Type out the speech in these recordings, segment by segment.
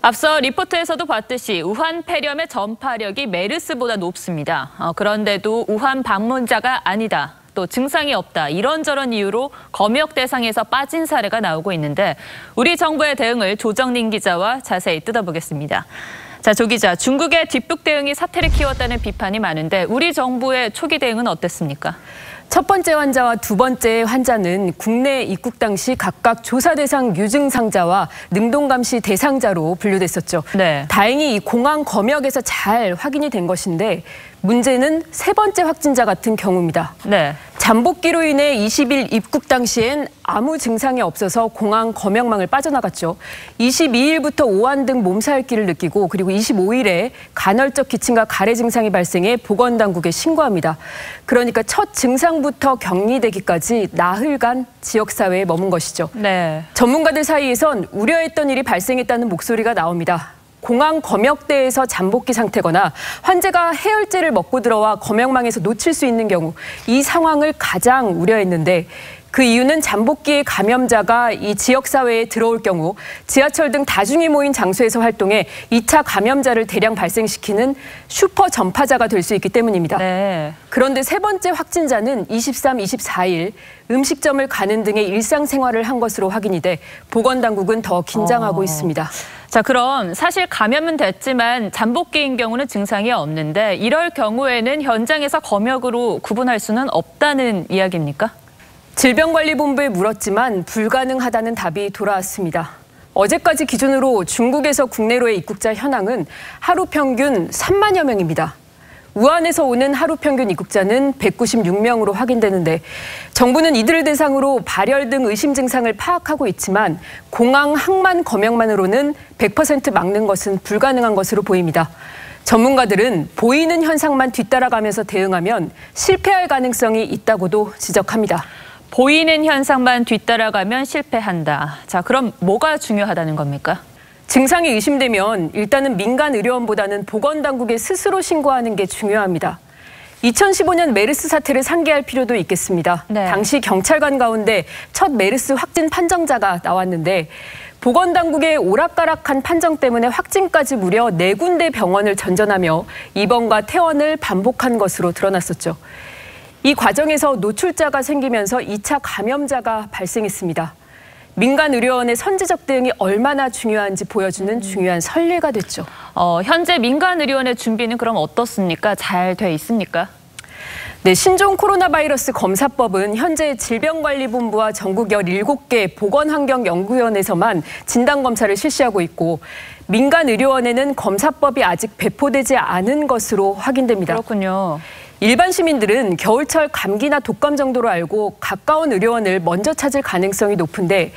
앞서 리포트에서도 봤듯이 우한 폐렴의 전파력이 메르스보다 높습니다. 그런데도 우한 방문자가 아니다, 또 증상이 없다, 이런저런 이유로 검역 대상에서 빠진 사례가 나오고 있는데 우리 정부의 대응을 조정린 기자와 자세히 뜯어보겠습니다. 자, 조 기자, 중국의 뒷북 대응이 사태를 키웠다는 비판이 많은데 우리 정부의 초기 대응은 어땠습니까? 첫 번째 환자와 두 번째 환자는 국내 입국 당시 각각 조사 대상 유증상자와 능동감시 대상자로 분류됐었죠. 네. 다행히 이 공항 검역에서 잘 확인이 된 것인데 문제는 세 번째 확진자 같은 경우입니다. 네. 잠복기로 인해 20일 입국 당시엔 아무 증상이 없어서 공항 검역망을 빠져나갔죠. 22일부터 오한 등 몸살기를 느끼고 그리고 25일에 간헐적 기침과 가래 증상이 발생해 보건당국에 신고합니다. 그러니까 첫 증상부터 격리되기까지 나흘간 지역사회에 머문 것이죠. 네. 전문가들 사이에선 우려했던 일이 발생했다는 목소리가 나옵니다. 공항 검역대에서 잠복기 상태거나 환자가 해열제를 먹고 들어와 검역망에서 놓칠 수 있는 경우, 이 상황을 가장 우려했는데 그 이유는 잠복기의 감염자가 이 지역사회에 들어올 경우 지하철 등 다중이 모인 장소에서 활동해 2차 감염자를 대량 발생시키는 슈퍼 전파자가 될 수 있기 때문입니다. 네. 그런데 세 번째 확진자는 23, 24일 음식점을 가는 등의 일상생활을 한 것으로 확인이 돼 보건당국은 더 긴장하고 있습니다. 자, 그럼 사실 감염은 됐지만 잠복기인 경우는 증상이 없는데 이럴 경우에는 현장에서 검역으로 구분할 수는 없다는 이야기입니까? 질병관리본부에 물었지만 불가능하다는 답이 돌아왔습니다. 어제까지 기준으로 중국에서 국내로의 입국자 현황은 하루 평균 3만여 명입니다. 우한에서 오는 하루 평균 입국자는 196명으로 확인되는데 정부는 이들을 대상으로 발열 등 의심 증상을 파악하고 있지만 공항 항만 검역만으로는 100% 막는 것은 불가능한 것으로 보입니다. 전문가들은 보이는 현상만 뒤따라가면서 대응하면 실패할 가능성이 있다고도 지적합니다. 보이는 현상만 뒤따라가면 실패한다. 자, 그럼 뭐가 중요하다는 겁니까? 증상이 의심되면 일단은 민간 의료원보다는 보건당국에 스스로 신고하는 게 중요합니다. 2015년 메르스 사태를 상기할 필요도 있겠습니다. 네. 당시 경찰관 가운데 첫 메르스 확진 판정자가 나왔는데 보건당국의 오락가락한 판정 때문에 확진까지 무려 4군데 병원을 전전하며 입원과 퇴원을 반복한 것으로 드러났었죠. 이 과정에서 노출자가 생기면서 2차 감염자가 발생했습니다. 민간 의료원의 선제적 대응이 얼마나 중요한지 보여주는 중요한 선례가 됐죠. 현재 민간 의료원의 준비는 그럼 어떻습니까? 잘 돼 있습니까? 네, 신종 코로나 바이러스 검사법은 현재 질병관리본부와 전국 17개 보건환경연구원에서만 진단검사를 실시하고 있고 민간 의료원에는 검사법이 아직 배포되지 않은 것으로 확인됩니다. 그렇군요. 일반 시민들은 겨울철 감기나 독감 정도로 알고 가까운 의료원을 먼저 찾을 가능성이 높은데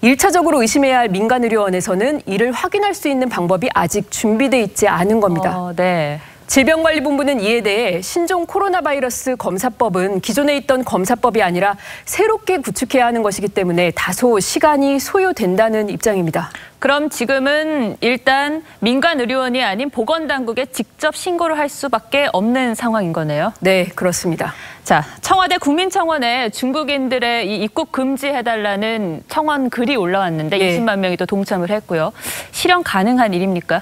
1차적으로 의심해야 할 민간 의료원에서는 이를 확인할 수 있는 방법이 아직 준비돼 있지 않은 겁니다. 네. 질병관리본부는 이에 대해 신종 코로나 바이러스 검사법은 기존에 있던 검사법이 아니라 새롭게 구축해야 하는 것이기 때문에 다소 시간이 소요된다는 입장입니다. 그럼 지금은 일단 민간 의료원이 아닌 보건당국에 직접 신고를 할 수밖에 없는 상황인 거네요. 네, 그렇습니다. 자, 청와대 국민청원에 중국인들의 이 입국 금지해달라는 청원 글이 올라왔는데 20만 명이 또 동참을 했고요. 실현 가능한 일입니까?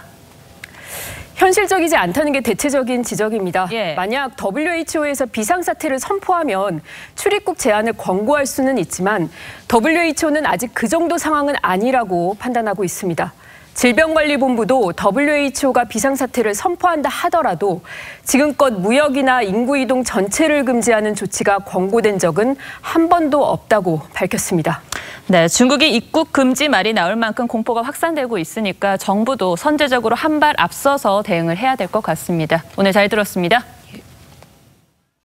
현실적이지 않다는 게 대체적인 지적입니다. 예. 만약 WHO에서 비상사태를 선포하면 출입국 제한을 권고할 수는 있지만 WHO는 아직 그 정도 상황은 아니라고 판단하고 있습니다. 질병관리본부도 WHO가 비상사태를 선포한다 하더라도 지금껏 무역이나 인구이동 전체를 금지하는 조치가 권고된 적은 한 번도 없다고 밝혔습니다. 네, 중국이 입국 금지 말이 나올 만큼 공포가 확산되고 있으니까 정부도 선제적으로 한 발 앞서서 대응을 해야 될 것 같습니다. 오늘 잘 들었습니다.